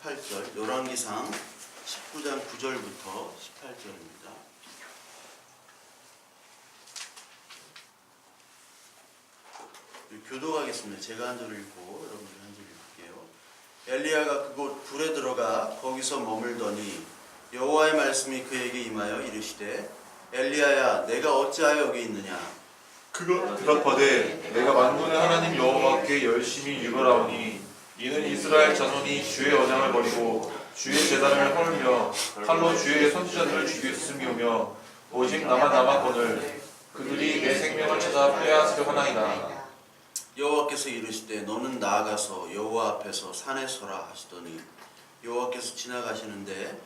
18절, 열왕기상 19장 9절부터 18절입니다. 교독하겠습니다. 제가 한 절을 읽고 여러분들이 한 절 읽을게요. 엘리야가 그곳 불에 들어가 거기서 머물더니 여호와의 말씀이 그에게 임하여 이르시되 엘리야야 내가 어찌하여 여기 있느냐. 그가 대답하되 내가 만군의 하나님 여호와께 열심히 유별하오니 이는 이스라엘 자손이 주의 언약을 버리고 주의 제단을 헐며 칼로 주의 선지자들을 죽였음이오며 오직 나만 남았거늘 그들이 내 생명을 찾아 빼앗으려 하나이다. 여호와께서 이르시되 너는 나아가서 여호와 앞에서 산에 서라 하시더니 여호와께서 지나가시는데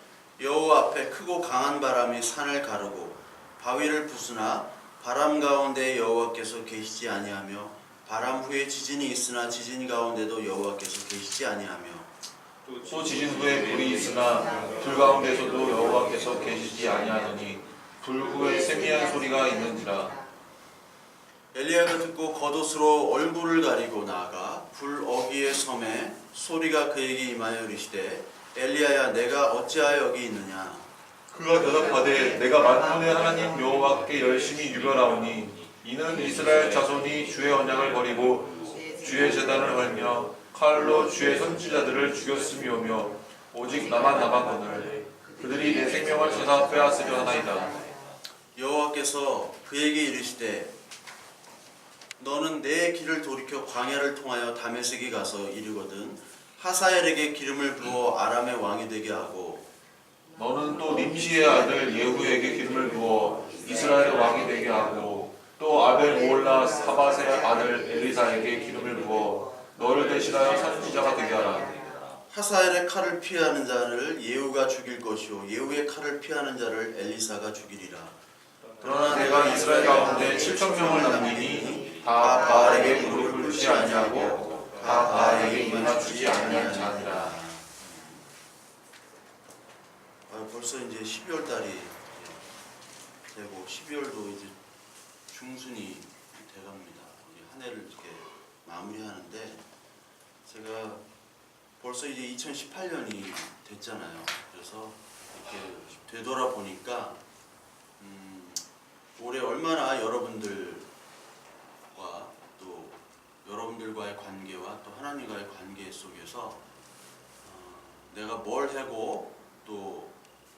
여호와 앞에 크고 강한 바람이 산을 가르고 바위를 부수나 바람 가운데 여호와께서 계시지 아니하며 바람 후에 지진이 있으나 지진 가운데도 여호와께서 계시지 아니하며 또 지진 후에 불이 있으나 불 가운데서도 여호와께서 계시지 아니하더니 불 후에 세미한 소리가 있는지라. 엘리야가 듣고 겉옷으로 얼굴을 가리고 나아가 불 어귀의 섬에 소리가 그에게 임하여 이르시되 엘리야야 내가 어찌하여 여기 있느냐. 그가 대답하되 내가 만군의 하나님 여호와께 열심히 유별하오니 이는 이스라엘 자손이 주의 언약을 버리고 주의 제단을 헐며 칼로 주의 선지자들을 죽였음이오며 오직 나만 남았거늘 그들이 내 생명을 찾아 빼앗으려 하나이다. 여호와께서 그에게 이르시되 너는 내 길을 돌이켜 광야를 통하여 다메섹에 가서 이르거든 하사엘에게 기름을 부어 아람의 왕이 되게 하고 너는 또 nim시의 아들 예후에게 기름을 부어 이스라엘 왕이 되게 하고 또 아벨 모올라 사밧의 아들 엘리사에게 기름을 부어 너를 대신하여 선지자가 되게 하라. 하사엘의 칼을 피하는 자를 예후가 죽일 것이요 예후의 칼을 피하는 자를 엘리사가 죽이리라. 그러나 내가 이스라엘 가운데 7,000명을 남기니 다 바알에게 무릎을 꿇지 아니하고 다 바알에게 맞추지 아니한 자니라. 벌써 이제 12월 달이 되고 12월도 이제 중순이 돼갑니다. 우리 한 해를 이렇게 마무리하는데 제가 벌써 이제 2018년이 됐잖아요. 그래서 이렇게 되돌아 보니까 올해 얼마나 여러분들과 또 여러분들과의 관계와 또 하나님과의 관계 속에서 내가 뭘 하고 또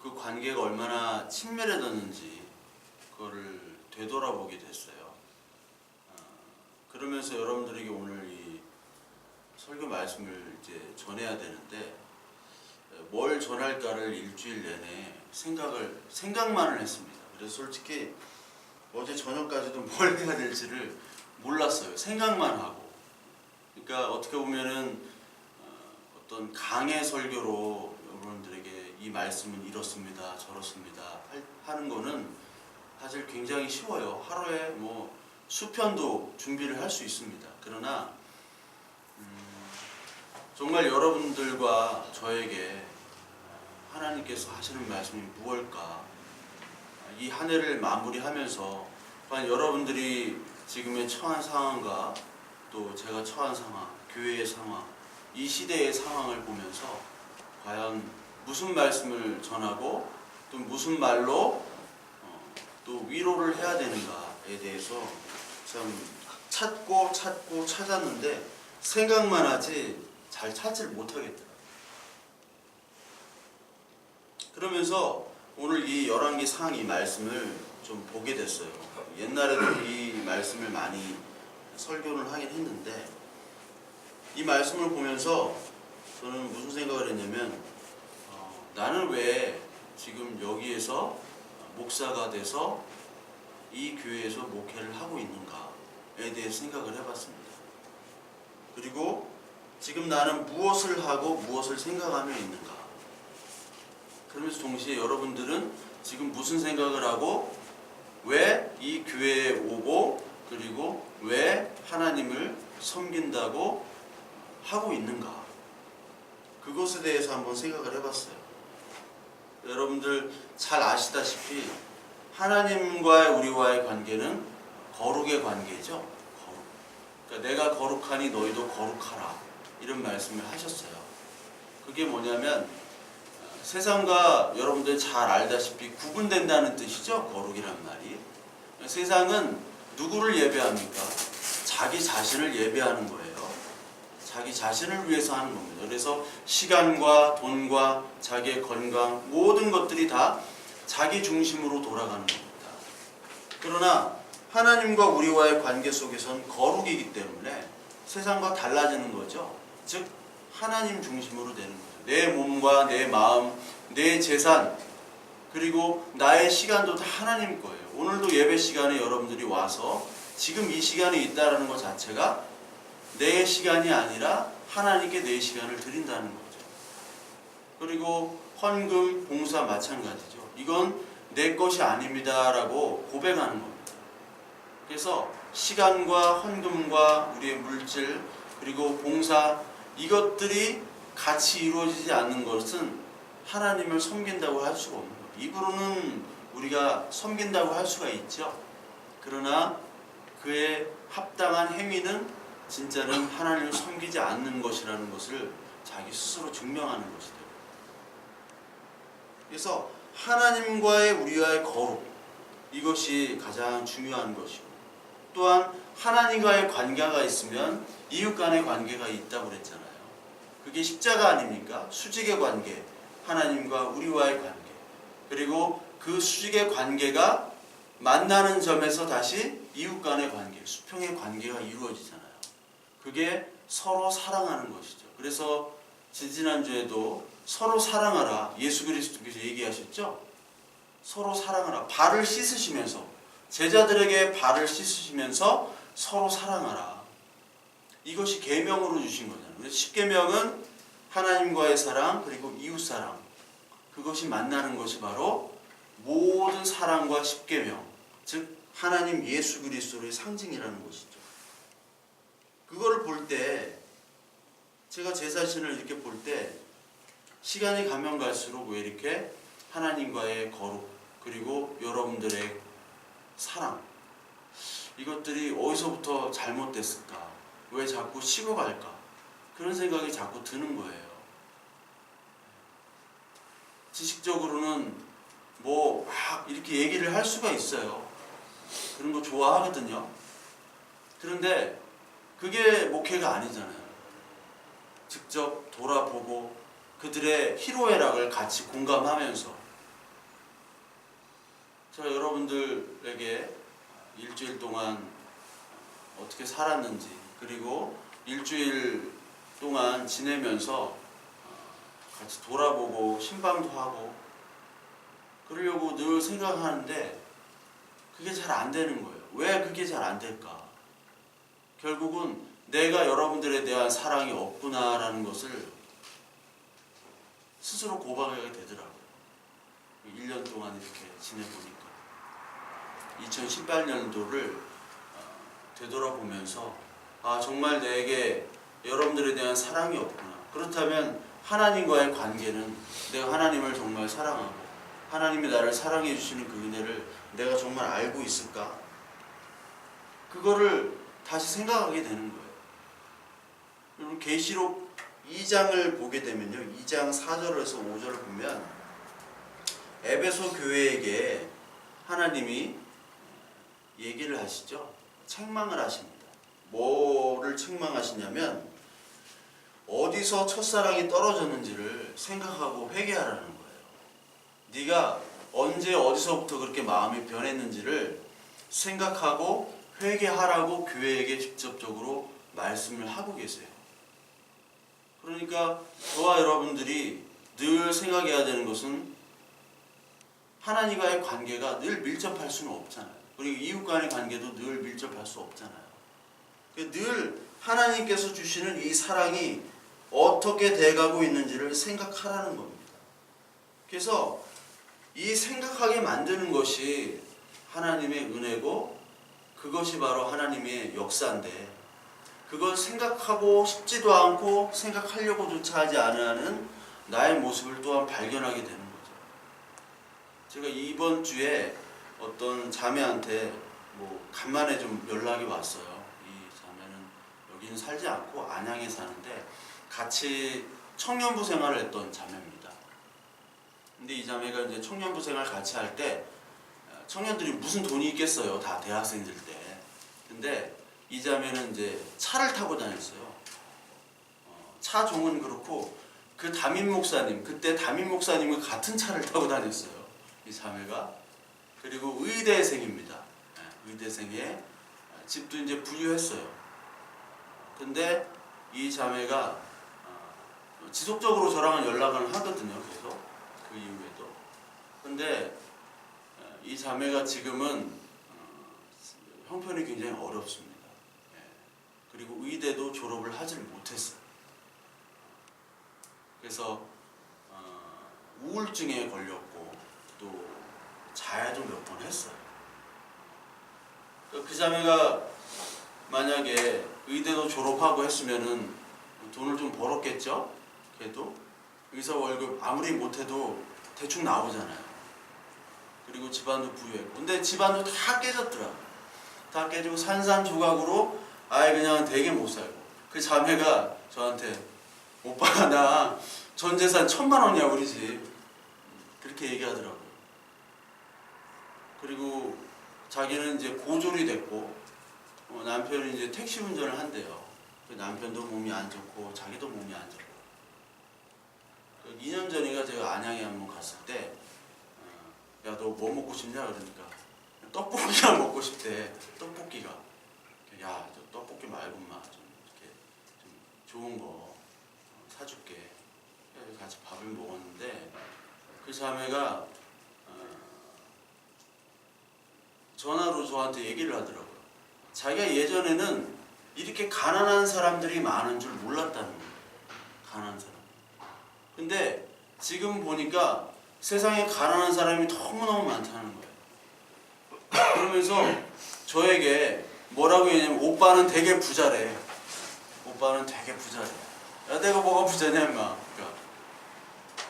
그 관계가 얼마나 친밀해졌는지 그거를 되돌아보게 됐어요. 그러면서 여러분들에게 오늘 이 설교 말씀을 이제 전해야 되는데 뭘 전할까를 일주일 내내 생각만을 했습니다. 그래서 솔직히 어제 저녁까지도 뭘 해야 될지를 몰랐어요. 생각만 하고. 그러니까 어떻게 보면은 어떤 강의 설교로 여러분들에게 이 말씀은 이렇습니다, 저렇습니다 하는 거는 사실 굉장히 쉬워요. 하루에 뭐 수편도 준비를 할 수 있습니다. 그러나 정말 여러분들과 저에게 하나님께서 하시는 말씀이 무엇일까? 이 한 해를 마무리하면서 과연 여러분들이 지금의 처한 상황과 또 제가 처한 상황, 교회의 상황, 이 시대의 상황을 보면서 과연 무슨 말씀을 전하고 또 무슨 말로 또 위로를 해야 되는가에 대해서 참 찾고 찾았는데 생각만 하지 잘 찾지를 못하겠더라고요. 그러면서 오늘 이 열왕기상 이 말씀을 좀 보게 됐어요. 옛날에도 이 말씀을 많이 설교를 하긴 했는데 이 말씀을 보면서 저는 무슨 생각을 했냐면 나는 왜 지금 여기에서 목사가 돼서 이 교회에서 목회를 하고 있는가에 대해서 생각을 해봤습니다. 그리고 지금 나는 무엇을 하고 무엇을 생각하며 있는가. 그러면서 동시에 여러분들은 지금 무슨 생각을 하고 왜 이 교회에 오고 그리고 왜 하나님을 섬긴다고 하고 있는가. 그것에 대해서 한번 생각을 해봤어요. 여러분들 잘 아시다시피 하나님과 우리와의 관계는 거룩의 관계죠. 거룩. 그러니까 내가 거룩하니 너희도 거룩하라 이런 말씀을 하셨어요. 그게 뭐냐면 세상과 여러분들 잘 알다시피 구분된다는 뜻이죠. 거룩이란 말이. 세상은 누구를 예배합니까? 자기 자신을 예배하는 거예요. 자기 자신을 위해서 하는 겁니다. 그래서 시간과 돈과 자기의 건강 모든 것들이 다 자기 중심으로 돌아가는 겁니다. 그러나 하나님과 우리와의 관계 속에서는 거룩이기 때문에 세상과 달라지는 거죠. 즉 하나님 중심으로 되는 거죠. 내 몸과 내 마음, 내 재산, 그리고 나의 시간도 다 하나님 거예요. 오늘도 예배 시간에 여러분들이 와서 지금 이 시간에 있다는 것 자체가 내 시간이 아니라 하나님께 내 시간을 드린다는 거죠. 그리고 헌금, 봉사 마찬가지죠. 이건 내 것이 아닙니다라고 고백하는 겁니다. 그래서 시간과 헌금과 우리의 물질 그리고 봉사 이것들이 같이 이루어지지 않는 것은 하나님을 섬긴다고 할 수가 없는 거예요. 입으로는 우리가 섬긴다고 할 수가 있죠. 그러나 그의 합당한 행위는 진짜는 하나님을 섬기지 않는 것이라는 것을 자기 스스로 증명하는 것이다. 그래서 하나님과의 우리와의 거룩 이것이 가장 중요한 것이고 또한 하나님과의 관계가 있으면 이웃 간의 관계가 있다고 그랬잖아요. 그게 십자가 아닙니까? 수직의 관계, 하나님과 우리와의 관계 그리고 그 수직의 관계가 만나는 점에서 다시 이웃 간의 관계, 수평의 관계가 이루어지잖아요. 그게 서로 사랑하는 것이죠. 그래서 지난주에도 서로 사랑하라 예수 그리스도께서 얘기하셨죠. 서로 사랑하라. 발을 씻으시면서 제자들에게 발을 씻으시면서 서로 사랑하라. 이것이 계명으로 주신 거잖아요. 그래서 십계명은 하나님과의 사랑 그리고 이웃 사랑 그것이 만나는 것이 바로 모든 사랑과 십계명 즉 하나님 예수 그리스도의 상징이라는 것이죠. 그거를 볼 때 제가 제 자신을 이렇게 볼 때 시간이 가면 갈수록 왜 이렇게 하나님과의 거룩 그리고 여러분들의 사랑 이것들이 어디서부터 잘못됐을까? 왜 자꾸 식어갈까? 그런 생각이 자꾸 드는 거예요. 지식적으로는 뭐 막 이렇게 얘기를 할 수가 있어요. 그런 거 좋아하거든요. 그런데 그게 목회가 아니잖아요. 직접 돌아보고 그들의 희로애락을 같이 공감하면서 제가 여러분들에게 일주일 동안 어떻게 살았는지 그리고 일주일 동안 지내면서 같이 돌아보고 신방도 하고 그러려고 늘 생각하는데 그게 잘 안 되는 거예요. 왜 그게 잘 안 될까? 결국은 내가 여러분들에 대한 사랑이 없구나라는 것을 스스로 고백하게 되더라고요. 1년 동안 이렇게 지내보니까 2018년도를 되돌아보면서 아 정말 내게 여러분들에 대한 사랑이 없구나. 그렇다면 하나님과의 관계는 내가 하나님을 정말 사랑하고 하나님이 나를 사랑해 주시는 그 은혜를 내가 정말 알고 있을까? 그거를 다시 생각하게 되는 거예요. 여러분 계시록 2장을 보게 되면요. 2장 4절에서 5절을 보면 에베소 교회에게 하나님이 얘기를 하시죠. 책망을 하십니다. 뭐를 책망하시냐면 어디서 첫사랑이 떨어졌는지를 생각하고 회개하라는 거예요. 네가 언제 어디서부터 그렇게 마음이 변했는지를 생각하고 회개하라고 교회에게 직접적으로 말씀을 하고 계세요. 그러니까 저와 여러분들이 늘 생각해야 되는 것은 하나님과의 관계가 늘 밀접할 수는 없잖아요. 그리고 이웃 간의 관계도 늘 밀접할 수 없잖아요. 늘 하나님께서 주시는 이 사랑이 어떻게 돼가고 있는지를 생각하라는 겁니다. 그래서 이 생각하게 만드는 것이 하나님의 은혜고 그것이 바로 하나님의 역사인데 그걸 생각하고 싶지도 않고 생각하려고조차 하지 않는 나의 모습을 또한 발견하게 되는 거죠. 제가 이번 주에 어떤 자매한테 간만에 좀 연락이 왔어요. 이 자매는 여기는 살지 않고 안양에 사는데 같이 청년부 생활을 했던 자매입니다. 근데 이 자매가 이제 청년부 생활 같이 할 때 청년들이 무슨 돈이 있겠어요. 다 대학생들 때. 근데 이 자매는 이제 차를 타고 다녔어요. 차 종은 그렇고 그 담임 목사님, 그때 담임 목사님과 같은 차를 타고 다녔어요. 이 자매가. 그리고 의대생입니다. 의대생에 집도 이제 부유했어요. 근데 이 자매가 지속적으로 저랑은 연락을 하거든요. 계속 그 이후에도. 근데 이 자매가 지금은 형편이 굉장히 어렵습니다. 그리고 의대도 졸업을 하질 못했어요. 그래서 우울증에 걸렸고 또 자해도 몇 번 했어요. 그 자매가 만약에 의대도 졸업하고 했으면은 돈을 좀 벌었겠죠? 걔도 의사 월급 아무리 못해도 대충 나오잖아요. 그리고 집안도 부유했고. 근데 집안도 다 깨졌더라고요. 다 깨지고 산산조각으로 아예 그냥 되게 못 살고. 그 자매가 저한테 오빠 나 전 재산 1,000만 원이야 우리 집. 그렇게 얘기하더라고요. 그리고 자기는 이제 고졸이 됐고 남편이 이제 택시 운전을 한대요. 그 남편도 몸이 안 좋고 자기도 몸이 안 좋고. 2년 전인가 제가 안양에 한번 갔을 때 야 너 뭐 먹고 싶냐 그러니까 떡볶이가 먹고 싶대. 떡볶이가. 야 저 떡볶이 말고 마 좀 이렇게 좀 좋은 거 사줄게. 그래서 같이 밥을 먹었는데 그 자매가 전화로 저한테 얘기를 하더라고요. 자기가 예전에는 이렇게 가난한 사람들이 많은 줄 몰랐다는 거예요. 가난한 사람. 근데 지금 보니까 세상에 가난한 사람이 너무너무 많다는 거예요. 그러면서 저에게 뭐라고 얘기하냐면 오빠는 되게 부자래. 오빠는 되게 부자래. 야 내가 뭐가 부자냐 임마. 그러니까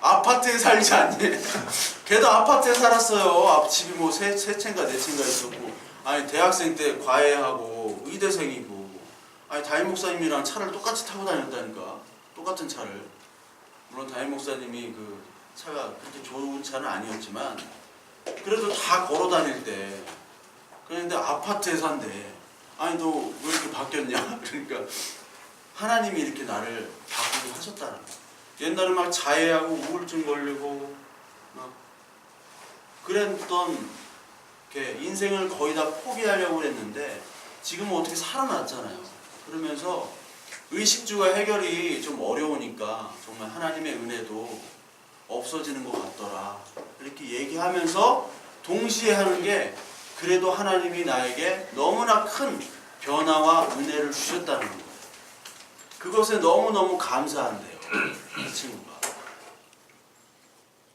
아파트에 살지 않니? 걔도 아파트에 살았어요. 집이 뭐 세 채인가 네 채인가 있었고. 아니 대학생 때 과외하고 의대생이고. 아니 담임 목사님이랑 차를 똑같이 타고 다녔다니까. 똑같은 차를. 물론 담임 목사님이 그 차가 그렇게 좋은 차는 아니었지만 그래도 다 걸어 다닐 때. 그런데 아파트에 산대. 아니 너 왜 이렇게 바뀌었냐? 그러니까 하나님이 이렇게 나를 바꾸게 하셨다는 거야. 옛날에 막 자해하고 우울증 걸리고 막 그랬던 게 인생을 거의 다 포기하려고 했는데 지금은 어떻게 살아났잖아요. 그러면서 의식주가 해결이 좀 어려우니까 정말 하나님의 은혜도 없어지는 것 같더라. 이렇게 얘기하면서 동시에 하는 게 그래도 하나님이 나에게 너무나 큰 변화와 은혜를 주셨다는 거예요. 그것에 너무너무 감사한데요. 그 친구가.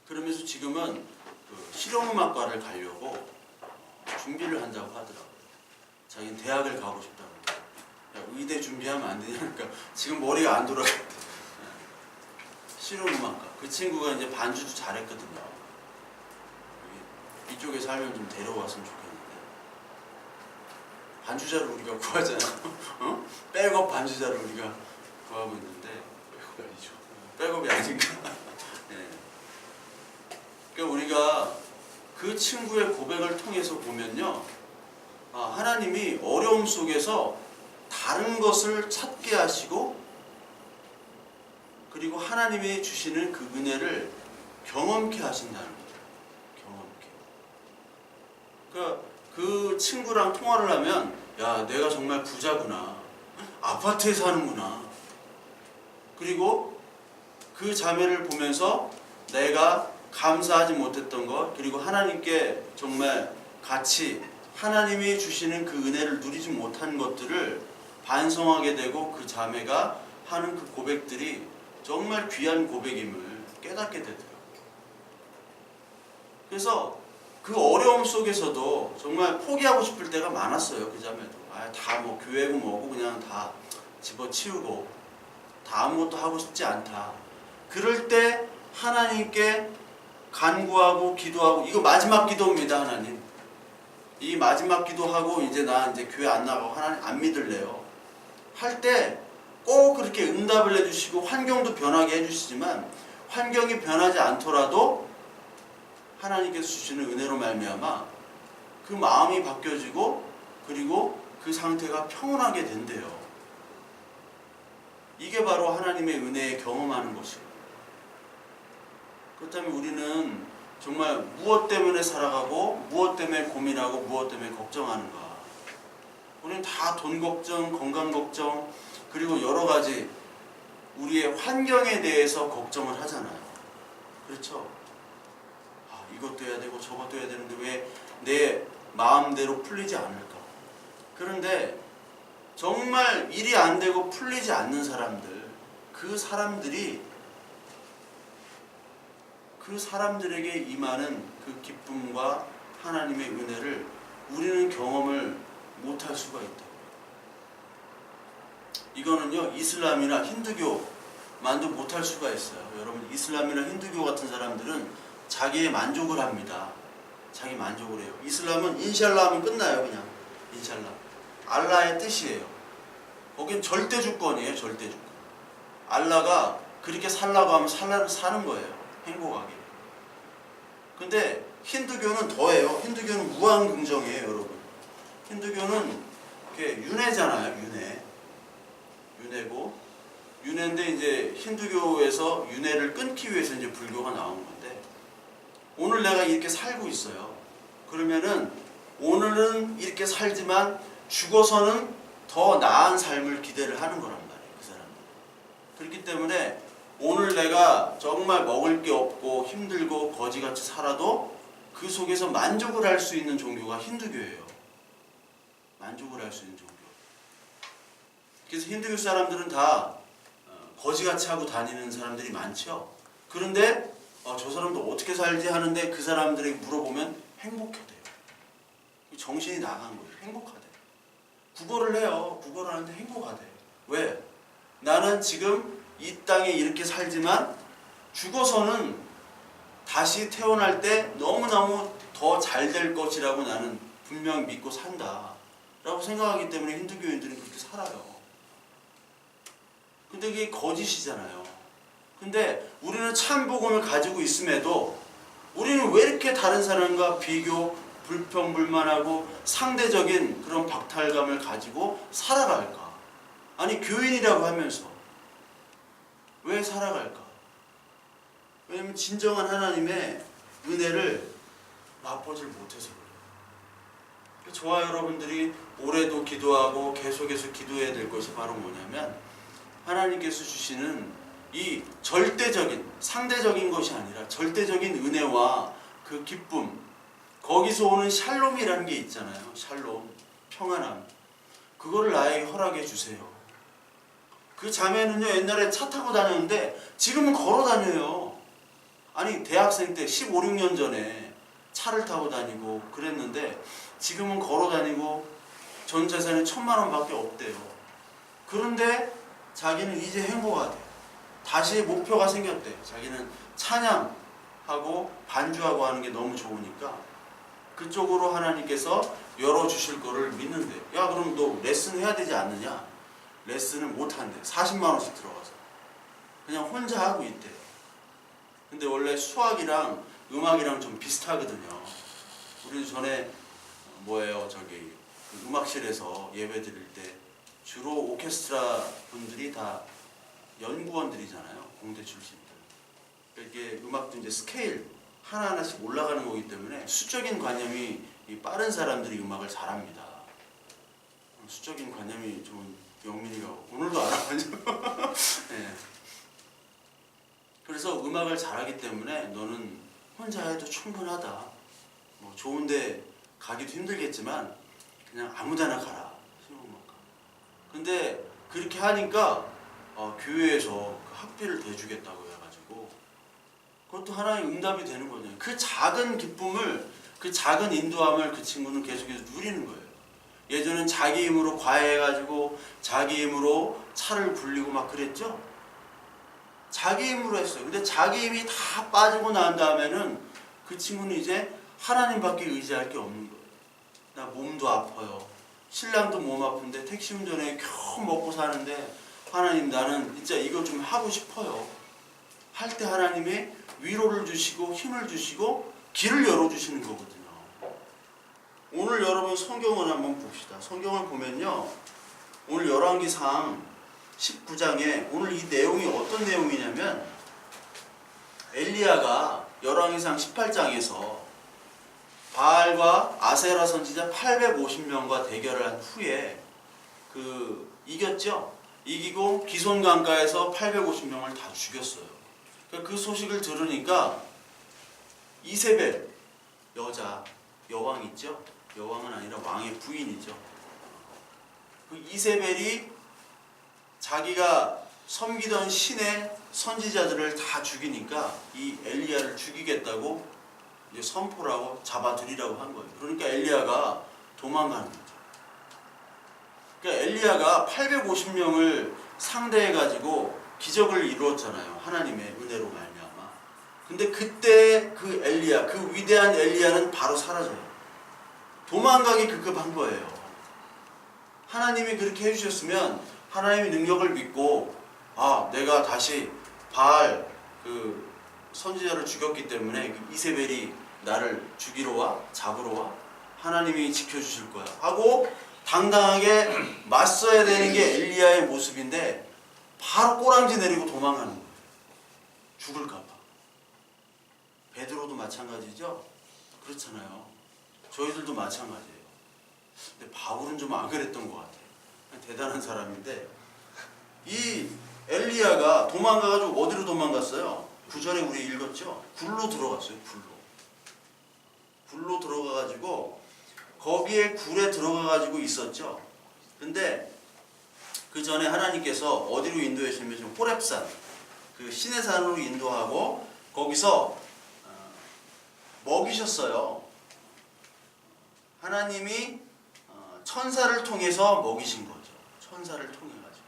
그러면서 지금은 그 실용음악과를 가려고 준비를 한다고 하더라고요. 자기는 대학을 가고 싶다고. 야, 의대 준비하면 안 되냐? 그러니까 지금 머리가 안 돌아갔대. 실용음악과. 그 친구가 이제 반주도 잘했거든요. 이쪽에 살면 좀 데려왔으면 좋겠는데. 반주자를 우리가 구하잖아요. 어? 백업 반주자를 우리가 구하고 있는데. 백업이 아니죠. 백업이 아닌가? 네. 그러니까 우리가 그 친구의 고백을 통해서 보면요. 하나님이 어려움 속에서 다른 것을 찾게 하시고 그리고 하나님이 주시는 그 은혜를 경험케 하신다는 거죠. 경험케. 그러니까 그 친구랑 통화를 하면 야 내가 정말 부자구나. 아파트에 사는구나. 그리고 그 자매를 보면서 내가 감사하지 못했던 것 그리고 하나님께 정말 같이 하나님이 주시는 그 은혜를 누리지 못한 것들을 반성하게 되고 그 자매가 하는 그 고백들이 정말 귀한 고백임을 깨닫게 되더라고요. 그래서 그 어려움 속에서도 정말 포기하고 싶을 때가 많았어요. 그 자매도. 다 뭐 교회고 뭐고 그냥 다 집어치우고 다 아무것도 하고 싶지 않다. 그럴 때 하나님께 간구하고 기도하고 이거 마지막 기도입니다. 하나님. 이 마지막 기도하고 이제 나 이제 교회 안 나가고 하나님 안 믿을래요. 할 때 꼭 그렇게 응답을 해주시고 환경도 변하게 해주시지만 환경이 변하지 않더라도 하나님께서 주시는 은혜로 말미암아 그 마음이 바뀌어지고 그리고 그 상태가 평온하게 된대요. 이게 바로 하나님의 은혜에 경험하는 것이에요. 그렇다면 우리는 정말 무엇 때문에 살아가고 무엇 때문에 고민하고 무엇 때문에 걱정하는가? 우리는 다 돈 걱정, 건강 걱정, 그리고 여러 가지 우리의 환경에 대해서 걱정을 하잖아요. 그렇죠? 이것도 해야 되고 저것도 해야 되는데 왜 내 마음대로 풀리지 않을까? 그런데 정말 일이 안 되고 풀리지 않는 사람들, 그 사람들에게 임하는 그 기쁨과 하나님의 은혜를 우리는 경험을 못할 수가 있다. 이거는요, 이슬람이나 힌두교만도 못할 수가 있어요. 여러분, 이슬람이나 힌두교 같은 사람들은 자기의 만족을 합니다. 자기 만족을 해요. 이슬람은 인샬라 하면 끝나요. 그냥 인샬라. 알라의 뜻이에요. 거긴 절대 주권이에요. 절대 주권. 알라가 그렇게 살라고 하면 사는 거예요. 행복하게. 근데 힌두교는 더해요. 힌두교는 무한긍정이에요. 여러분. 힌두교는 이렇게 윤회잖아요. 윤회고 윤회인데 이제 힌두교에서 윤회를 끊기 위해서 이제 불교가 나온 건데, 오늘 내가 이렇게 살고 있어요. 그러면은 오늘은 이렇게 살지만 죽어서는 더 나은 삶을 기대를 하는 거란 말이에요. 그 사람들. 그렇기 때문에 오늘 내가 정말 먹을 게 없고 힘들고 거지같이 살아도 그 속에서 만족을 할 수 있는 종교가 힌두교예요. 만족을 할 수 있는 종교. 그래서 힌두교 사람들은 다 거지같이 하고 다니는 사람들이 많죠. 그런데 저 사람도 어떻게 살지 하는데 그 사람들에게 물어보면 행복하대요. 정신이 나간 거예요. 행복하대요. 국어를 해요. 국어를 하는데 행복하대요. 왜? 나는 지금 이 땅에 이렇게 살지만 죽어서는 다시 태어날 때 너무너무 더 잘 될 것이라고 나는 분명 믿고 산다 라고 생각하기 때문에 힌두교인들은 그렇게 살아요. 근데 그게 거짓이잖아요. 근데 우리는 참 복음을 가지고 있음에도 우리는 왜 이렇게 다른 사람과 비교, 불평불만하고 상대적인 그런 박탈감을 가지고 살아갈까? 아니, 교인이라고 하면서 왜 살아갈까? 왜냐면 진정한 하나님의 은혜를 맛보질 못해서 그래요. 저와 여러분들이 올해도 기도하고 계속해서 기도해야 될 것이 바로 뭐냐면, 하나님께서 주시는 이 절대적인, 상대적인 것이 아니라 절대적인 은혜와 그 기쁨, 거기서 오는 샬롬이라는 게 있잖아요. 샬롬, 평안함. 그거를 나에게 허락해 주세요. 그 자매는요, 옛날에 차 타고 다녔는데 지금은 걸어 다녀요. 아니, 대학생 때 15, 16년 전에 차를 타고 다니고 그랬는데 지금은 걸어 다니고 전 재산이 1,000만 원밖에 없대요. 그런데 자기는 이제 행복하대. 다시 목표가 생겼대. 자기는 찬양하고 반주하고 하는 게 너무 좋으니까 그쪽으로 하나님께서 열어주실 거를 믿는데, 야, 그럼 너 레슨 해야 되지 않느냐? 레슨을 못한대. 40만 원씩 들어가서 그냥 혼자 하고 있대요. 근데 원래 수학이랑 음악이랑 좀 비슷하거든요. 우리도 전에 그 음악실에서 예배 드릴 때 주로 오케스트라 분들이 다 연구원들이잖아요. 공대 출신들. 이게 음악도 이제 스케일 하나하나씩 올라가는 거기 때문에 수적인 관념이 빠른 사람들이 음악을 잘합니다. 수적인 관념이 좋은 영민이가 오늘도 알아가지고 네. 그래서 음악을 잘하기 때문에 너는 혼자 해도 충분하다. 뭐 좋은데 가기도 힘들겠지만 그냥 아무데나 가라. 근데 그렇게 하니까 교회에서 그 학비를 대주겠다고 해가지고 그것도 하나의 응답이 되는 거잖아요. 그 작은 기쁨을, 그 작은 인도함을 그 친구는 계속해서 누리는 거예요. 예전엔 자기 힘으로 과외해가지고 자기 힘으로 차를 굴리고 막 그랬죠. 자기 힘으로 했어요. 근데 자기 힘이 다 빠지고 난 다음에는 그 친구는 이제 하나님밖에 의지할 게 없는 거예요. 나 몸도 아파요. 신랑도 몸 아픈데 택시 운전에 겨우 먹고 사는데 하나님 나는 진짜 이거 좀 하고 싶어요. 할 때 하나님이 위로를 주시고 힘을 주시고 길을 열어주시는 거거든요. 오늘 여러분 성경을 한번 봅시다. 성경을 보면요. 오늘 열왕기상 19장에 오늘 이 내용이 어떤 내용이냐면 엘리야가 열왕기상 18장에서 바알과 아세라 선지자 850명과 대결을 한 후에 이겼죠. 이기고 기손 강가에서 850명을 다 죽였어요. 그 소식을 들으니까 이세벨 여자 여왕 있죠. 여왕은 아니라 왕의 부인이죠. 그 이세벨이 자기가 섬기던 신의 선지자들을 다 죽이니까 이 엘리야를 죽이겠다고 이제 선포를 하고 잡아들이라고 한 거예요. 그러니까 엘리야가 도망가는 거죠. 그러니까 엘리야가 850명을 상대해가지고 기적을 이루었잖아요. 하나님의 은혜로 말미암아. 근데 그때 그 엘리야, 그 위대한 엘리야는 바로 사라져요. 도망가기 급급한 거예요. 하나님이 그렇게 해주셨으면 하나님의 능력을 믿고 내가 다시 바알 그 선지자를 죽였기 때문에 그 이세벨이 나를 죽이러 와 잡으러 와 하나님이 지켜주실 거야 하고 당당하게 맞서야 되는 게 엘리야의 모습인데 바로 꼬랑지 내리고 도망가는 거예요. 죽을까 봐. 베드로도 마찬가지죠. 그렇잖아요. 저희들도 마찬가지예요. 근데 바울은 좀 안 그랬던 것 같아요. 대단한 사람인데 이 엘리야가 도망가가지고 어디로 도망갔어요? 9절에 우리 읽었죠? 굴로 들어갔어요. 굴로 들어가가지고 거기에 굴에 들어가가지고 있었죠. 근데 그 전에 하나님께서 어디로 인도하시냐면 호렙산 그 신의 산으로 인도하고 거기서 먹이셨어요. 하나님이 천사를 통해서 먹이신 거죠. 천사를 통해 가지고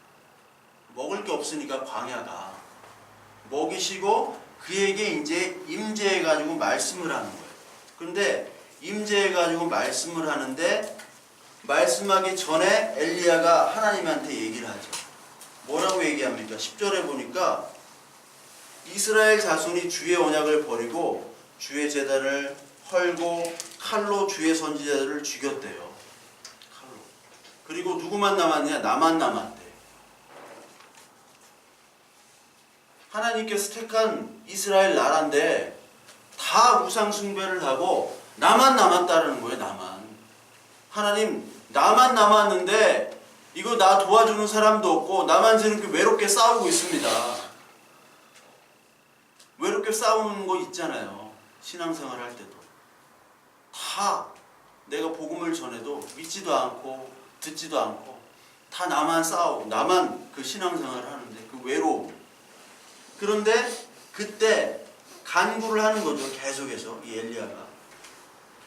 먹을 게 없으니까 광야가 먹이시고 그에게 이제 임재해 가지고 말씀을 하는 거예요. 그런데 임재해 가지고 말씀을 하는데 말씀하기 전에 엘리야가 하나님한테 얘기를 하죠. 뭐라고 얘기합니까? 10절에 보니까 이스라엘 자손이 주의 언약을 버리고 주의 제단을 헐고 칼로 주의 선지자들을 죽였대요. 칼로. 그리고 누구만 남았냐? 나만 남았대. 하나님께서 택한 이스라엘 나라인데 다 우상 숭배를 하고 나만 남았다는 거예요. 나만. 하나님 나만 남았는데 이거 나 도와주는 사람도 없고 나만 저렇게 외롭게 싸우고 있습니다. 외롭게 싸우는 거 있잖아요. 신앙생활 할 때도. 다 내가 복음을 전해도 믿지도 않고 듣지도 않고 다 나만 싸우고 나만 그 신앙생활을 하는데 그 외로움. 그런데 그때 간구를 하는 거죠. 계속해서 이 엘리야가.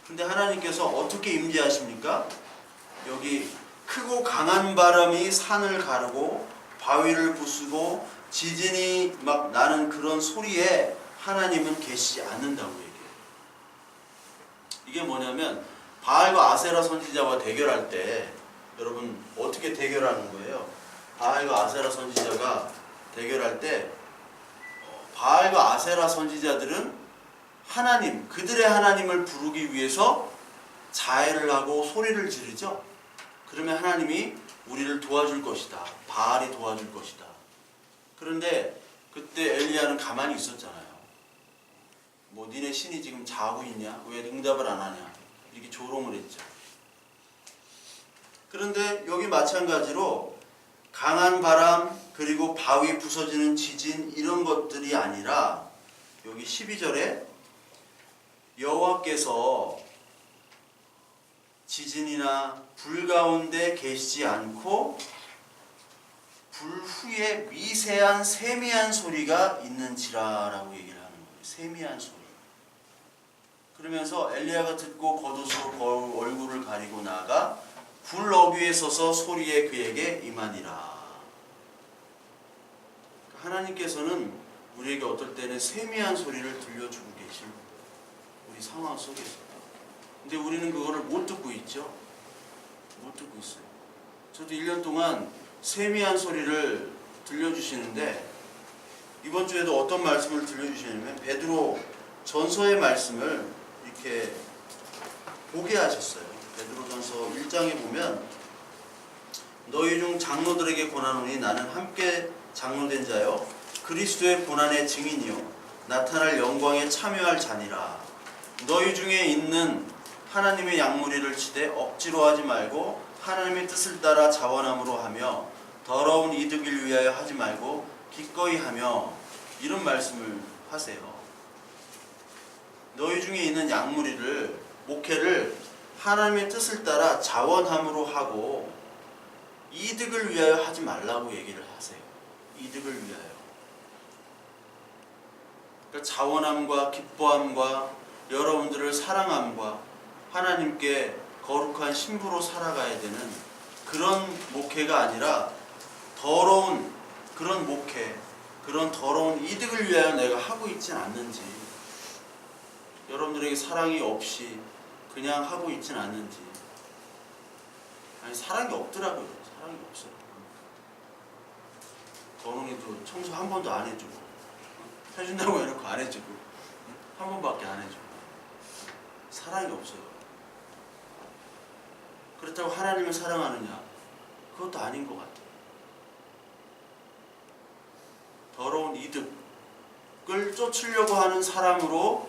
근데 하나님께서 어떻게 임재하십니까? 여기 크고 강한 바람이 산을 가르고 바위를 부수고 지진이 막 나는 그런 소리에 하나님은 계시지 않는다고 얘기해요. 이게 뭐냐면 바알과 아세라 선지자와 대결할 때 여러분 어떻게 대결하는 거예요? 바알과 아세라 선지자가 대결할 때 바알과 아세라 선지자들은 하나님, 그들의 하나님을 부르기 위해서 자해를 하고 소리를 지르죠. 그러면 하나님이 우리를 도와줄 것이다. 바알이 도와줄 것이다. 그런데 그때 엘리야는 가만히 있었잖아요. 뭐 니네 신이 지금 자고 있냐? 왜 응답을 안 하냐? 이렇게 조롱을 했죠. 그런데 여기 마찬가지로 강한 바람 그리고 바위 부서지는 지진 이런 것들이 아니라 여기 12절에 여호와께서 지진이나 불 가운데 계시지 않고 불 후에 미세한 세미한 소리가 있는지라라고 얘기를 하는 거예요. 세미한 소리. 그러면서 엘리야가 듣고 겉옷으로 얼굴을 가리고 나아가 불 어귀에 서서 소리에 그에게 임하니라. 하나님께서는 우리에게 어떨 때는 세미한 소리를 들려주고 계신 우리 상황 속에서. 근데 우리는 그거를 못 듣고 있죠. 못 듣고 있어요. 저도 1년 동안 세미한 소리를 들려주시는데 이번 주에도 어떤 말씀을 들려주시냐면 베드로 전서의 말씀을 이렇게 보게 하셨어요. 베드로 전서 1장에 보면 너희 중 장로들에게 권하노니 나는 함께 장로된 자요 그리스도의 고난의 증인이요 나타날 영광에 참여할 자니라. 너희 중에 있는 하나님의 양무리를 치되 억지로 하지 말고 하나님의 뜻을 따라 자원함으로 하며 더러운 이득을 위하여 하지 말고 기꺼이 하며 이런 말씀을 하세요. 너희 중에 있는 양무리를 목회를 하나님의 뜻을 따라 자원함으로 하고 이득을 위하여 하지 말라고 얘기를 하세요. 이득을 위하여. 그러니까 자원함과 기뻐함과 여러분들을 사랑함과 하나님께 거룩한 신부로 살아가야 되는 그런 목회가 아니라 더러운 그런 목회, 그런 더러운 이득을 위하여 내가 하고 있진 않는지, 여러분들에게 사랑이 없이 그냥 하고 있진 않는지. 아니 사랑이 없더라고요. 사랑이 없어요. 건웅이도 청소 한 번도 안 해주고 해준다고 해놓고 안 해주고 한 번밖에 안 해주고 사랑이 없어요. 그렇다고 하나님을 사랑하느냐? 그것도 아닌 것 같아요. 더러운 이득을 쫓으려고 하는 사람으로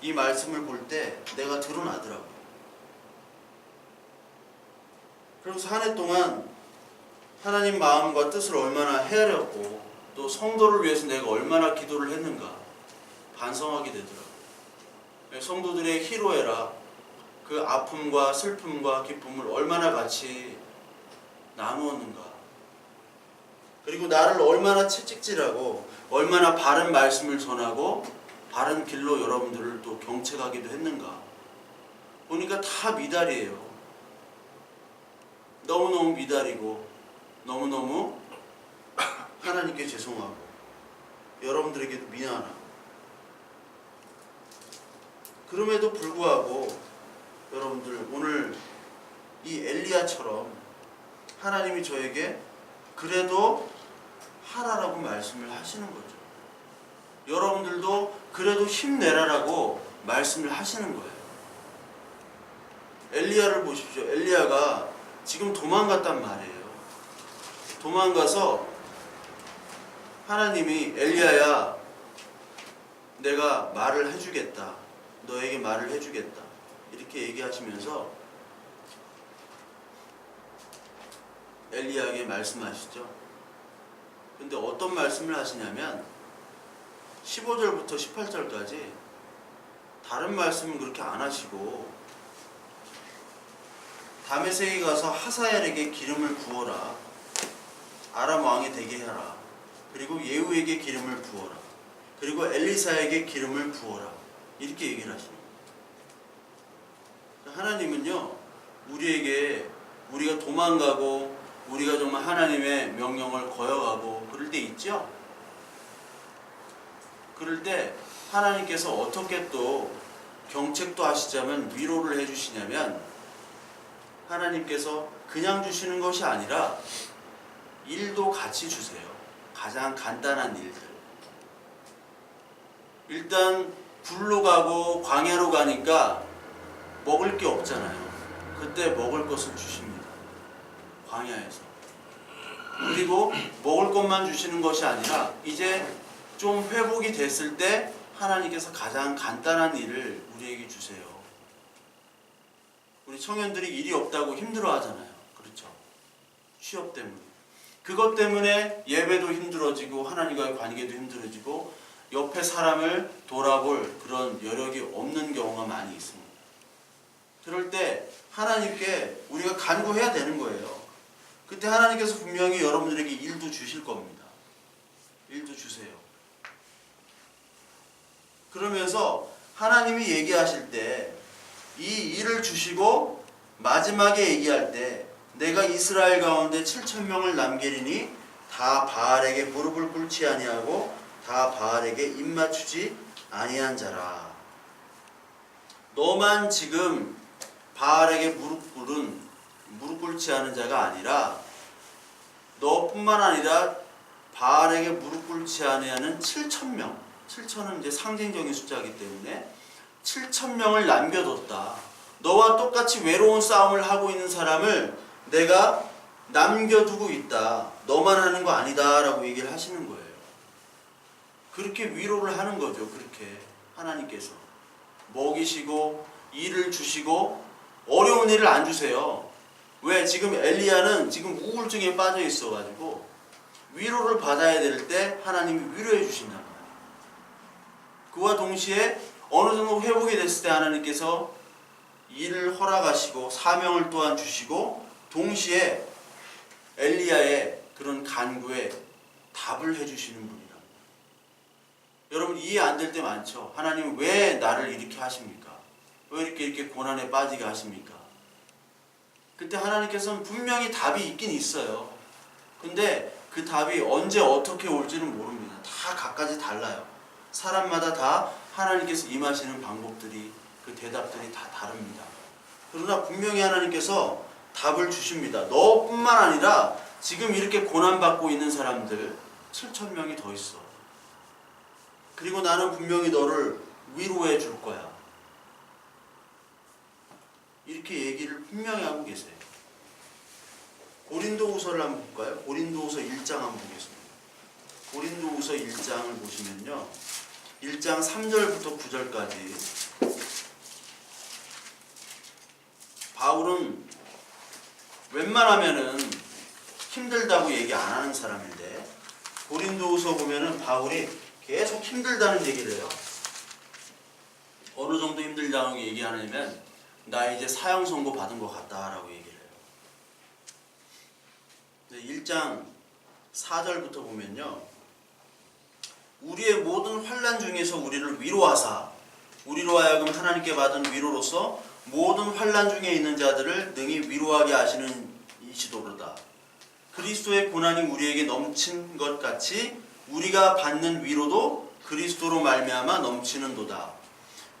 이 말씀을 볼 때 내가 드러나더라고요. 그래서 한 해 동안 하나님 마음과 뜻을 얼마나 헤아렸고 또 성도를 위해서 내가 얼마나 기도를 했는가 반성하게 되더라고요. 성도들의 희로애라 그 아픔과 슬픔과 기쁨을 얼마나 같이 나누었는가. 그리고 나를 얼마나 채찍질하고 얼마나 바른 말씀을 전하고 바른 길로 여러분들을 또 경책하기도 했는가. 보니까 다 미달이에요. 너무너무 미달이고 너무너무 하나님께 죄송하고 여러분들에게도 미안하고. 그럼에도 불구하고 여러분들 오늘 이 엘리야처럼 하나님이 저에게 그래도 하라라고 말씀을 하시는 거죠. 여러분들도 그래도 힘내라라고 말씀을 하시는 거예요. 엘리야를 보십시오. 엘리야가 지금 도망갔단 말이에요. 도망가서 하나님이 엘리야야 내가 말을 해주겠다. 너에게 말을 해주겠다. 이렇게 얘기하시면서 엘리야에게 말씀하시죠. 근데 어떤 말씀을 하시냐면 15절부터 18절까지 다른 말씀은 그렇게 안 하시고 다메섹에 가서 하사엘에게 기름을 부어라. 아람 왕이 되게 해라. 그리고 예후에게 기름을 부어라. 그리고 엘리사에게 기름을 부어라. 이렇게 얘기를 하십니다. 하나님은요, 우리에게 우리가 도망가고 우리가 정말 하나님의 명령을 거역하고 그럴 때 있죠? 그럴 때 하나님께서 어떻게 또 경책도 하시자면 위로를 해주시냐면 하나님께서 그냥 주시는 것이 아니라 일도 같이 주세요. 가장 간단한 일들. 일단 굴로 가고 광야로 가니까 먹을 게 없잖아요. 그때 먹을 것을 주십니다. 광야에서. 그리고 먹을 것만 주시는 것이 아니라 이제 좀 회복이 됐을 때 하나님께서 가장 간단한 일을 우리에게 주세요. 우리 청년들이 일이 없다고 힘들어 하잖아요. 그렇죠? 취업 때문에. 그것 때문에 예배도 힘들어지고 하나님과의 관계도 힘들어지고 옆에 사람을 돌아볼 그런 여력이 없는 경우가 많이 있습니다. 그럴 때 하나님께 우리가 간구해야 되는 거예요. 그때 하나님께서 분명히 여러분들에게 일도 주실 겁니다. 일도 주세요. 그러면서 하나님이 얘기하실 때 이 일을 주시고 마지막에 얘기할 때 내가 이스라엘 가운데 7,000명을 남기리니 다 바알에게 무릎을 꿇지 아니하고 다 바알에게 입맞추지 아니한 자라. 너만 지금 바알에게 무릎 꿇지 않은 자가 아니라 너뿐만 아니라 바알에게 무릎 꿇지 아니하는 7,000명. 7,000은 이제 상징적인 숫자이기 때문에 7,000명을 남겨뒀다. 너와 똑같이 외로운 싸움을 하고 있는 사람을 내가 남겨두고 있다. 너만 하는 거 아니다 라고 얘기를 하시는 거예요. 그렇게 위로를 하는 거죠. 그렇게 하나님께서 먹이시고 일을 주시고 어려운 일을 안 주세요. 왜? 지금 엘리야는 지금 우울증에 빠져 있어가지고 위로를 받아야 될 때 하나님이 위로해 주신단 말이에요. 그와 동시에 어느 정도 회복이 됐을 때 하나님께서 일을 허락하시고 사명을 또한 주시고 동시에 엘리야의 그런 간구에 답을 해주시는 분이랍니다. 여러분 이해 안 될 때 많죠. 하나님 왜 나를 이렇게 하십니까? 왜 이렇게 고난에 빠지게 하십니까? 그때 하나님께서는 분명히 답이 있긴 있어요. 근데 그 답이 언제 어떻게 올지는 모릅니다. 다 각가지 달라요. 사람마다 다 하나님께서 임하시는 방법들이 그 대답들이 다 다릅니다. 그러나 분명히 하나님께서 답을 주십니다. 너뿐만 아니라 지금 이렇게 고난받고 있는 사람들 7,000명이 더 있어. 그리고 나는 분명히 너를 위로해 줄 거야. 이렇게 얘기를 분명히 하고 계세요. 고린도후서를 한번 볼까요? 고린도후서 1장 한번 보겠습니다. 고린도후서 1장을 보시면요. 1장 3절부터 9절까지 바울은 웬만하면은 힘들다고 얘기 안 하는 사람인데 고린도후서 보면은 바울이 계속 힘들다는 얘기를 해요. 어느 정도 힘들다고 얘기하냐면 나 이제 사형 선고 받은 것 같다라고 얘기를 해요. 1장 4절부터 보면요. 우리의 모든 환난 중에서 우리를 위로하사 우리로 하여금 하나님께 받은 위로로서 모든 환난 중에 있는 자들을 능히 위로하게 하시는 이시도로다. 그리스도의 고난이 우리에게 넘친 것 같이 우리가 받는 위로도 그리스도로 말미암아 넘치는도다.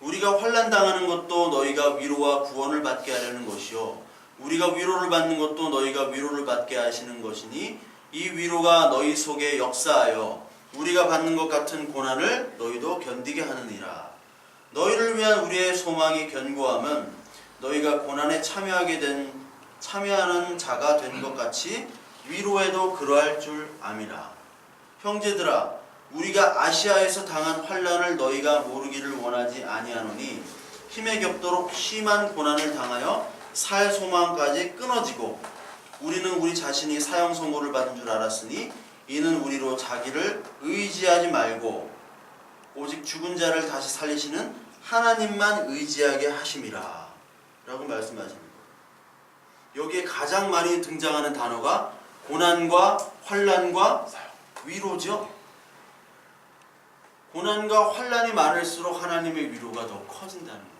우리가 환난 당하는 것도 너희가 위로와 구원을 받게 하려는 것이요 우리가 위로를 받는 것도 너희가 위로를 받게 하시는 것이니 이 위로가 너희 속에 역사하여 우리가 받는 것 같은 고난을 너희도 견디게 하느니라. 너희를 위한 우리의 소망이 견고하면 너희가 고난에 참여하는 자가 된 것 같이 위로에도 그러할 줄 암이라. 형제들아 우리가 아시아에서 당한 환난을 너희가 모르기를 원하지 아니하노니 힘에 겹도록 심한 고난을 당하여 살 소망까지 끊어지고 우리는 우리 자신이 사형 선고를 받은 줄 알았으니 이는 우리로 자기를 의지하지 말고 오직 죽은 자를 다시 살리시는 하나님만 의지하게 하심이라 라고 말씀하시는 거예요. 여기에 가장 많이 등장하는 단어가 고난과 환난과 위로죠. 고난과 환난이 많을수록 하나님의 위로가 더 커진다는 거예요.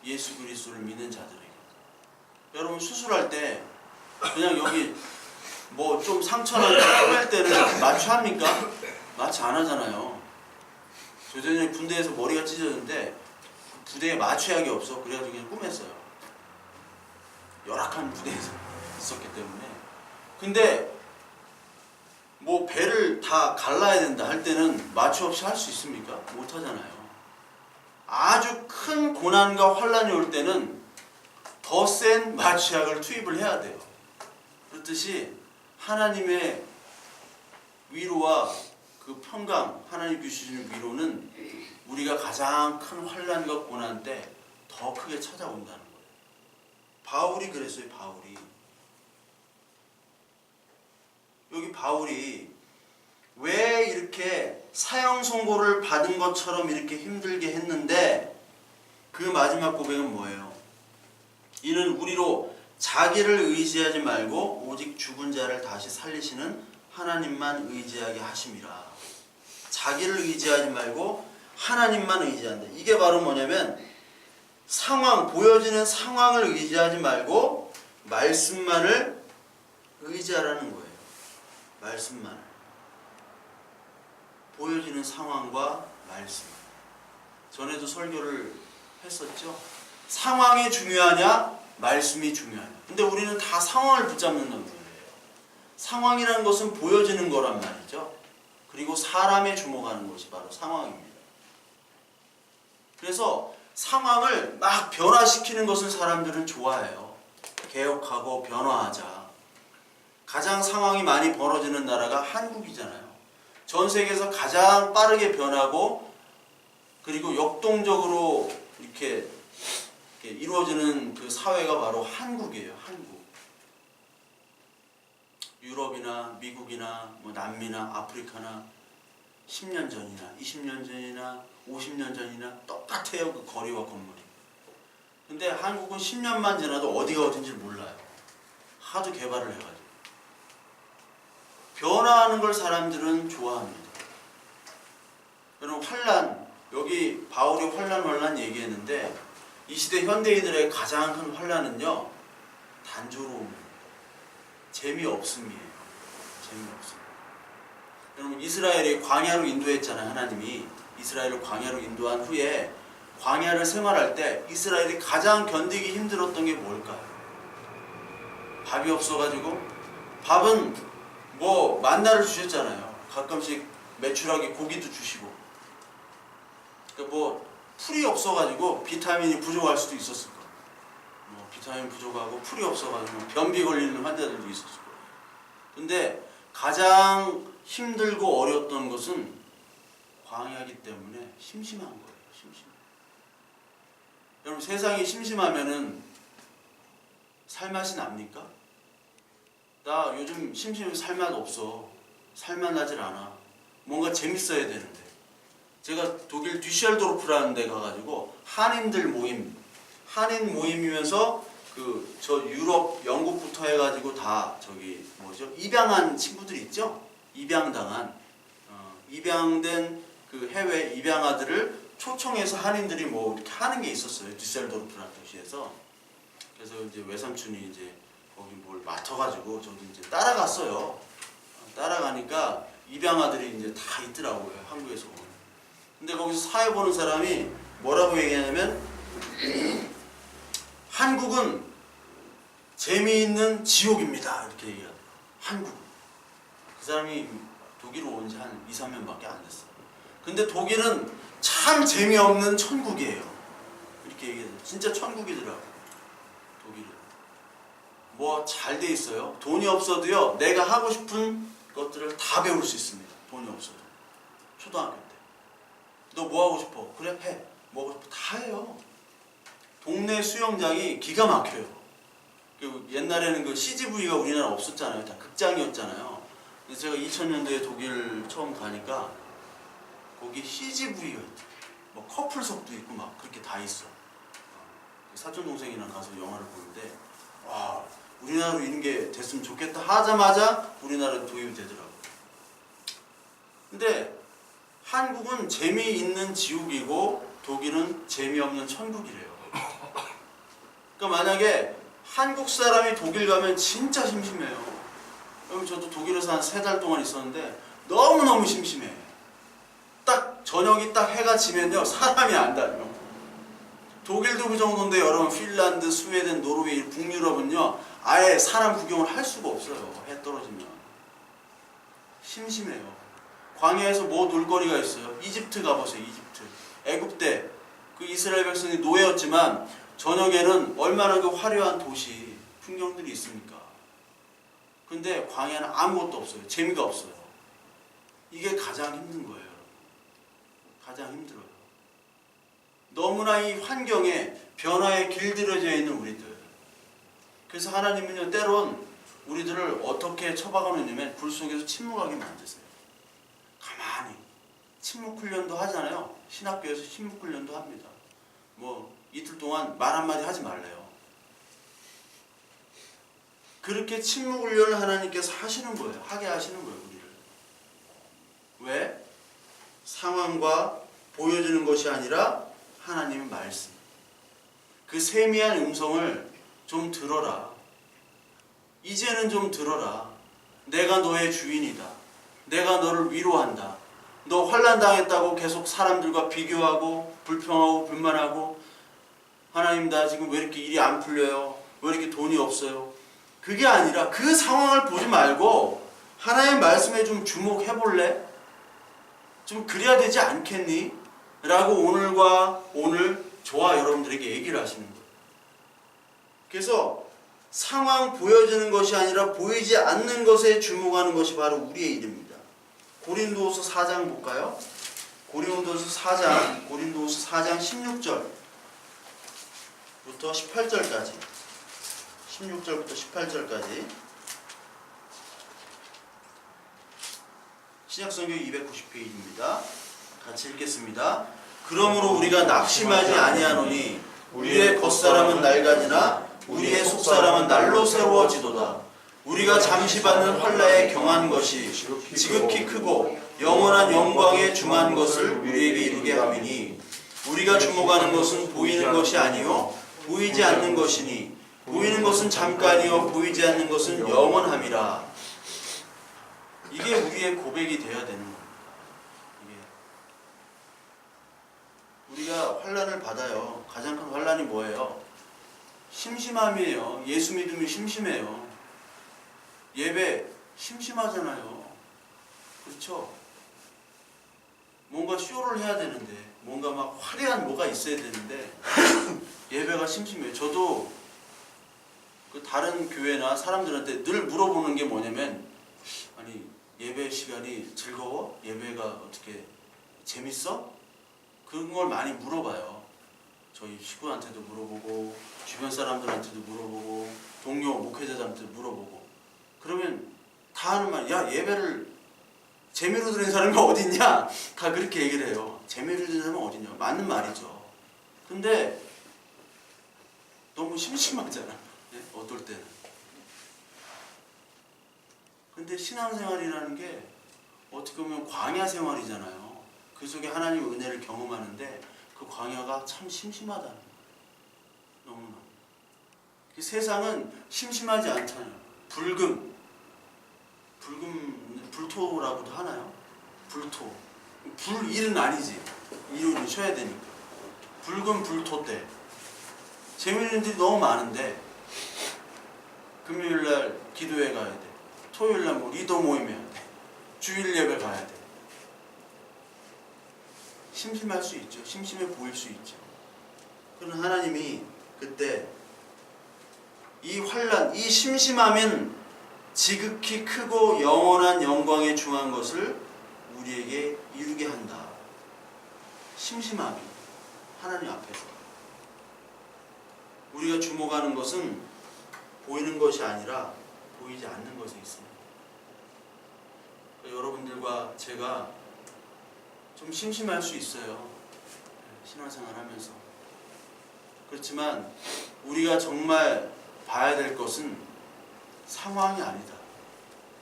예수 그리스도를 믿는 자들에게. 여러분 수술할 때 그냥 여기 뭐 좀 상처나고 꼬맬 때는 마취합니까? 마취 안 하잖아요. 저 전에 군대에서 머리가 찢어졌는데 부대에 마취약이 없어. 그래가지고 그냥 꿈했어요. 열악한 부대에서 있었기 때문에. 근데 뭐 배를 다 갈라야 된다 할 때는 마취 없이 할 수 있습니까? 못 하잖아요. 아주 큰 고난과 환난이 올 때는 더 센 마취약을 투입을 해야 돼요. 그렇듯이 하나님의 위로와 그 평강, 하나님 주시는 위로는 우리가 가장 큰 환난과 고난 때 더 크게 찾아온다는 거예요. 바울이 그랬어요. 바울이. 여기 바울이 왜 이렇게 사형 선고를 받은 것처럼 이렇게 힘들게 했는데 그 마지막 고백은 뭐예요? 이는 우리로 자기를 의지하지 말고 오직 죽은 자를 다시 살리시는 하나님만 의지하게 하심이라. 자기를 의지하지 말고 하나님만 의지한다. 이게 바로 뭐냐면 상황, 보여지는 상황을 의지하지 말고 말씀만을 의지하라는 거예요. 말씀만을. 보여지는 상황과 말씀. 전에도 설교를 했었죠. 상황이 중요하냐? 말씀이 중요하냐? 근데 우리는 다 상황을 붙잡는단 말이에요. 상황이라는 것은 보여지는 거란 말이죠. 그리고 사람의 주목하는 것이 바로 상황입니다. 그래서 상황을 막 변화시키는 것을 사람들은 좋아해요. 개혁하고 변화하자. 가장 상황이 많이 벌어지는 나라가 한국이잖아요. 전 세계에서 가장 빠르게 변하고 그리고 역동적으로 이렇게 이루어지는 그 사회가 바로 한국이에요. 한국. 유럽이나 미국이나 뭐 남미나 아프리카나 10년 전이나 20년 전이나 50년 전이나 똑같아요. 그 거리와 건물이. 근데 한국은 10년만 지나도 어디가 어딘지 몰라요. 하도 개발을 해가지고. 변화하는 걸 사람들은 좋아합니다. 여러분 환란, 여기 바울이 환란 얘기했는데 이 시대 현대인들의 가장 큰 환란은요, 단조로움입니다. 재미없음이에요. 재미없음. 여러분 이스라엘이 광야로 인도했잖아요. 하나님이 이스라엘을 광야로 인도한 후에 광야를 생활할 때 이스라엘이 가장 견디기 힘들었던 게 뭘까요? 밥이 없어가지고 밥은 뭐 만나를 주셨잖아요. 가끔씩 메추라기 고기도 주시고. 그러니까 뭐 풀이 없어가지고 비타민이 부족할 수도 있었을 거예요. 뭐 비타민 부족하고 풀이 없어가지고 변비 걸리는 환자들도 있었을 거예요. 근데 가장 힘들고 어려웠던 것은 광야이기 때문에 심심한 거예요. 심심. 여러분 세상이 심심하면은 살맛이 납니까? 나 요즘 심심해서 살맛 없어. 살맛 나질 않아. 뭔가 재밌어야 되는데. 제가 독일 뒤셀도르프라는 데 가가지고 한인들 모임, 한인 모임이면서 그 저 유럽, 영국부터 해가지고 다 저기 뭐죠? 입양한 친구들 있죠? 입양된 그 해외 입양아들을 초청해서 한인들이 뭐 이렇게 하는 게 있었어요. 뒤셀도르프라는 도시에서. 그래서 이제 외삼촌이 이제 거기 뭘 맡아가지고 저도 이제 따라갔어요. 따라가니까 입양아들이 이제 다 있더라고요. 한국에서 오는. 근데 거기서 사회 보는 사람이 뭐라고 얘기하냐면 한국은 재미있는 지옥입니다. 이렇게 얘기하더라고요. 한국. 그 사람이 독일로 온 지 한 2, 3년밖에 안 됐어요. 근데 독일은 참 재미없는 천국이에요. 이렇게 얘기해요. 진짜 천국이더라고요. 독일은. 뭐 잘 돼 있어요. 돈이 없어도요. 내가 하고 싶은 것들을 다 배울 수 있습니다. 돈이 없어도. 초등학교 때. 너 뭐 하고 싶어? 그래 해. 뭐 하고 싶어? 다 해요. 동네 수영장이 기가 막혀요. 그리고 옛날에는 그 CGV가 우리나라 없었잖아요. 다 극장이었잖아요. 근데 제가 2000년도에 독일 처음 가니까 거기 CGV가 있죠. 뭐 커플석도 있고 막 그렇게 다 있어. 사촌 동생이랑 가서 영화를 보는데 와 우리나라로 이런 게 됐으면 좋겠다 하자마자 우리나라에 도입이 되더라고요. 근데 한국은 재미있는 지옥이고 독일은 재미없는 천국이래요. 그러니까 만약에 한국 사람이 독일 가면 진짜 심심해요. 그럼 저도 독일에서 한 3달 동안 있었는데 너무너무 심심해. 딱 저녁이 딱 해가 지면요 사람이 안 다녀요. 독일도 그 정도인데 여러분 핀란드, 스웨덴, 노르웨이, 북유럽은요 아예 사람 구경을 할 수가 없어요. 해 떨어지면. 심심해요. 광야에서 뭐 놀거리가 있어요. 이집트 가보세요. 이집트. 애굽때 그 이스라엘 백성이 노예였지만 저녁에는 얼마나 그 화려한 도시 풍경들이 있습니까? 근데 광야는 아무것도 없어요. 재미가 없어요. 이게 가장 힘든 거예요. 가장 힘들어요. 너무나 이 환경에 변화에 길들여져 있는 우리들. 그래서 하나님은요 때론 우리들을 어떻게 처박아놓냐면 불 속에서 침묵하게 만드세요. 가만히 침묵 훈련도 하잖아요. 신학교에서 침묵 훈련도 합니다. 뭐 이틀 동안 말 한마디 하지 말래요. 그렇게 침묵 훈련을 하나님께서 하시는 거예요. 하게 하시는 거예요. 우리를. 왜? 상황과 보여주는 것이 아니라 하나님의 말씀. 그 세미한 음성을 좀 들어라. 이제는 좀 들어라. 내가 너의 주인이다. 내가 너를 위로한다. 너 환난 당했다고 계속 사람들과 비교하고 불평하고 불만하고 하나님 나 지금 왜 이렇게 일이 안 풀려요? 왜 이렇게 돈이 없어요? 그게 아니라 그 상황을 보지 말고 하나님의 말씀에 좀 주목해 볼래? 좀 그래야 되지 않겠니? 라고 오늘 저와 여러분들에게 얘기를 하시는 거예요. 그래서 상황 보여지는 것이 아니라 보이지 않는 것에 주목하는 것이 바로 우리의 일입니다. 고린도후서 4장 볼까요? 고린도후서 4장 16절부터 18절까지 16절부터 18절까지 신약성경 290페이지입니다. 같이 읽겠습니다. 그러므로 우리가 낙심하지 아니하노니 우리의 겉사람은 낡아지나 우리의 속사람은 날로 새로워지도다. 우리가 잠시 받는 환난에 경한 것이 지극히 크고 영원한 영광에 중한 것을 우리에게 이루게 함이니 우리가 주목하는 것은 보이는 것이 아니요 보이지 않는 것이니 보이는 것은 잠깐이요 보이지 않는 것은 영원함이라. 이게 우리의 고백이 되어야 되는 거예요. 우리가 환난을 받아요. 가장 큰 환난이 뭐예요? 심심함이에요. 예수 믿음이 심심해요. 예배 심심하잖아요. 그렇죠? 뭔가 쇼를 해야 되는데, 뭔가 막 화려한 뭐가 있어야 되는데 예배가 심심해요. 저도 그 다른 교회나 사람들한테 늘 물어보는 게 뭐냐면, 아니 예배 시간이 즐거워? 예배가 어떻게 재밌어? 그런 걸 많이 물어봐요. 저희 식구한테도 물어보고 주변 사람들한테도 물어보고 동료 목회자들한테도 물어보고. 그러면 다 하는 말, 야 예배를 재미로 드리는 사람이 어딨냐? 다 그렇게 얘기를 해요. 재미로 드리는 사람은 어딨냐? 맞는 말이죠. 근데 너무 심심하잖아. 네? 어떨 때는. 근데 신앙생활이라는 게 어떻게 보면 광야 생활이잖아요. 그 속에 하나님의 은혜를 경험하는데 그 광야가 참 심심하다는 거예요. 너무나. 세상은 심심하지 않잖아요. 불토라고도 하나요? 불토. 불일은 아니지. 일은 쉬어야 되니까. 붉은 불토 때 재밌는 일이 너무 많은데 금요일날 기도회 가야 돼. 토요일날 뭐 리더 모임 해야 돼. 주일 예배 가야 돼. 심심할 수 있죠. 심심해 보일 수 있죠. 그러나 하나님이 그때 이 환난, 이 심심함은 지극히 크고 영원한 영광에 중한 것을 우리에게 이루게 한다. 심심함이 하나님 앞에서 우리가 주목하는 것은 보이는 것이 아니라 보이지 않는 것에 있습니다. 여러분들과 제가 좀 심심할 수 있어요. 신앙생활 하면서. 그렇지만 우리가 정말 봐야 될 것은 상황이 아니다.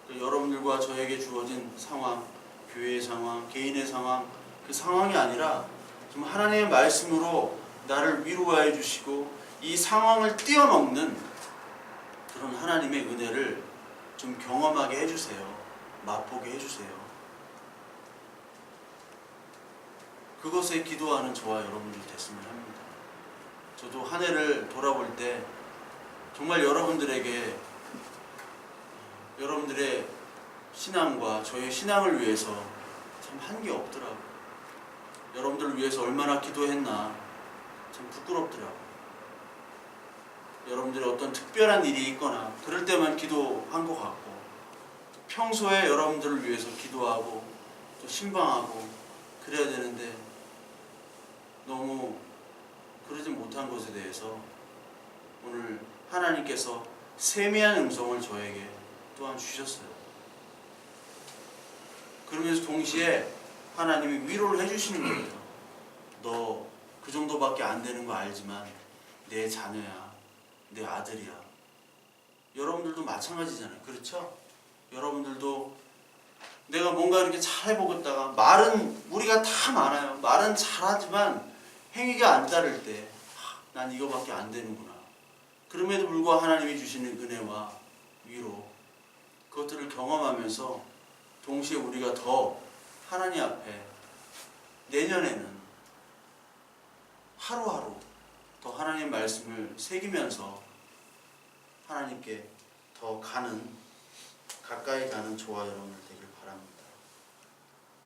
여러분들과 저에게 주어진 상황, 교회의 상황, 개인의 상황, 그 상황이 아니라 좀 하나님의 말씀으로 나를 위로해 주시고 이 상황을 뛰어넘는 그런 하나님의 은혜를 좀 경험하게 해주세요. 맛보게 해주세요. 그것에 기도하는 저와 여러분들이 됐으면 합니다. 저도 한 해를 돌아볼 때 정말 여러분들에게 여러분들의 신앙과 저의 신앙을 위해서 참 한 게 없더라고요. 여러분들을 위해서 얼마나 기도했나 참 부끄럽더라고요. 여러분들의 어떤 특별한 일이 있거나 그럴 때만 기도한 것 같고 평소에 여러분들을 위해서 기도하고 또 신방하고 그래야 되는데 너무 그러지 못한 것에 대해서 오늘 하나님께서 세미한 음성을 저에게 또한 주셨어요. 그러면서 동시에 하나님이 위로를 해주시는 거예요. 너 그 정도밖에 안 되는 거 알지만 내 자녀야, 내 아들이야. 여러분들도 마찬가지잖아요. 그렇죠? 여러분들도 내가 뭔가 이렇게 잘 해보겠다가 말은 우리가 다 많아요. 말은 잘하지만 행위가 안 따를 때 난 이거밖에 안 되는구나. 그럼에도 불구하고 하나님이 주시는 은혜와 위로 그것들을 경험하면서 동시에 우리가 더 하나님 앞에 내년에는 하루하루 더 하나님 말씀을 새기면서 하나님께 더 더 가는 가까이 가는 저와 여러분을